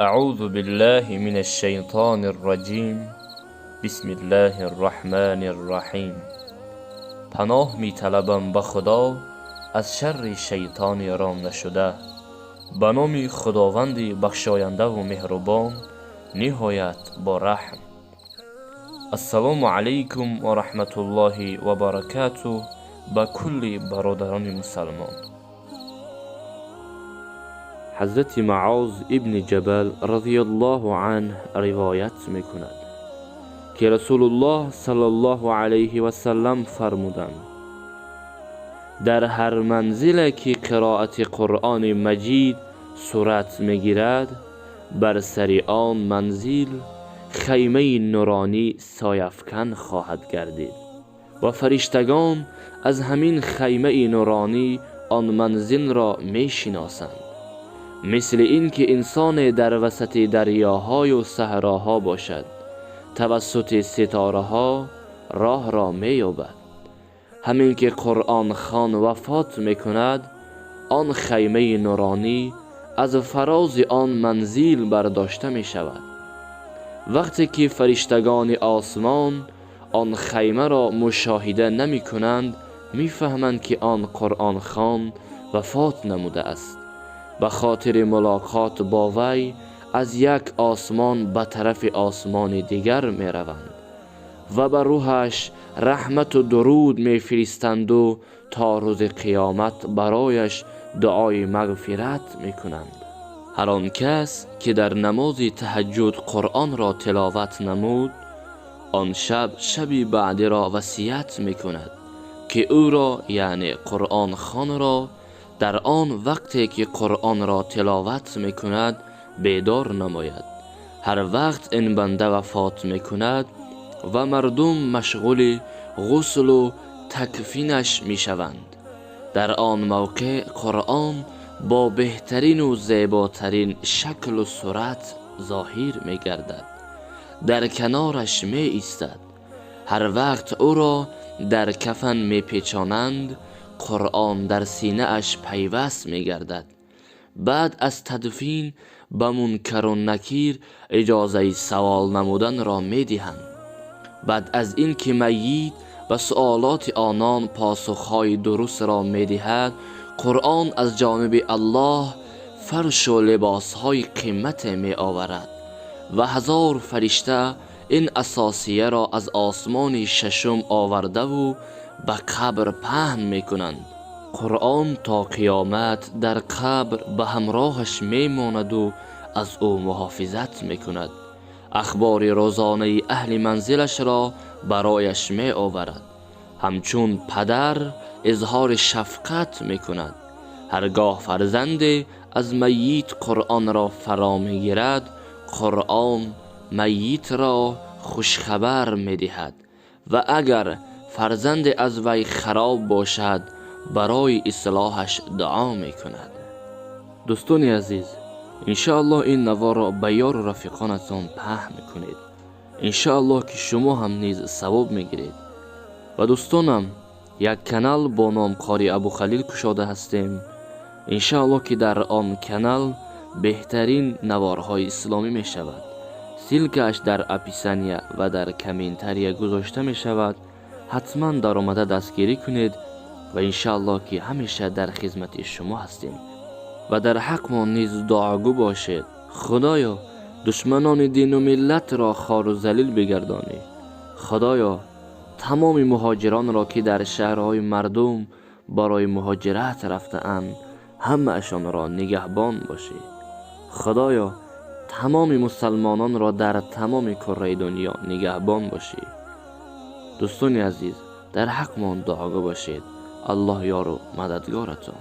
اعوذ بالله من الشیطان الرجیم. بسم الله الرحمن الرحیم. پناه می طلبم به خدا از شر شیطان رام نشده. به نام خداوند بخشاینده و مهربان نهایت با رحم. السلام علیکم و رحمت الله و برکاته به کل برادران مسلمان. حضرت معاذ ابن جبل رضی الله عنه روایت میکند که رسول الله صلی الله علیه و سلم فرمودند: در هر منزل که قرائت قرآن مجید صورت میگیرد، بر سر آن منزل خیمه نورانی سایه‌افکن خواهد گردید و فرشتگان از همین خیمه نورانی آن منزل را میشناسند، مثل این که انسان در وسط دریاهای و صحراها باشد، توسط ستاره ها راه را می‌یابد. همین که قرآن خوان وفات میکند، آن خیمه نورانی از فراز آن منزل برداشته می شود. وقتی که فرشتگان آسمان آن خیمه را مشاهده نمی کنند، می فهمند که آن قرآن خوان وفات نموده است. به خاطر ملاقات با وی از یک آسمان به طرف آسمان دیگر می روند و به روحش رحمت و درود می فرستند و تا روز قیامت برایش دعای مغفرت می کنند. هر آن کس که در نماز تهجد قرآن را تلاوت نمود، آن شبی بعد را وصیت می کند که او را، یعنی قرآن خوان را، در آن وقتی که قرآن را تلاوت می کند بیدار نماید. هر وقت این بنده وفات می کند و مردم مشغول غسل و تکفینش می شوند، در آن موقع قرآن با بهترین و زیباترین شکل و صورت ظاهر می گردد، در کنارش می ایستد. هر وقت او را در کفن می پیچانند، قرآن در سینه اش پیوست می گردد. بعد از تدفین به منکر و نکیر اجازه سوال نمودن را می دهند. بعد از این که میت به سوالات آنان پاسخهای درست را می دهد، قرآن از جانب الله فرش و لباسهای قیمت می آورد و 1000 فرشته این اساسیه را از آسمان ششم آورده و به قبر پهن می کنند. قرآن تا قیامت در قبر به همراهش می ماند و از او محافظت می کند. اخبار روزانه اهل منزلش را برایش می آورد. همچون پدر اظهار شفقت می کند. هرگاه فرزند از میت قرآن را فرا می گیرد، قرآن میت را خوشخبر می دهد و اگر فرزند از وی خراب باشد برای اصلاحش دعا می کند. دوستان عزیز، انشاءالله این نوا را به یار و رفیقانتان پهن کنید. انشاءالله که شما هم نیز ثواب می گیرید. و دوستانم، یک کانال با نام قاری ابوخلیل کشاده هستیم. انشاءالله که در آن کانال بهترین نوارهای اسلامی می شود. سیلکش در اپیسانیا و در کامنتاریا گذاشته می شود. حتما در آمده دستگیری کنید و انشاءالله که همیشه در خدمت شما هستیم. و در حق ما نیز دعاگو باشید. خدایا دشمنان دین و ملت را خوار و ذلیل بگردانی. خدایا تمام مهاجران را که در شهرهای مردم برای مهاجرت رفته اند، همه اشان را نگهبان باشی. خدایا تمام مسلمانان را در تمام کره دنیا نگهبان باشی. دوستان عزیز، در حق ما دعاگو باشید. الله یار و مددگارتان.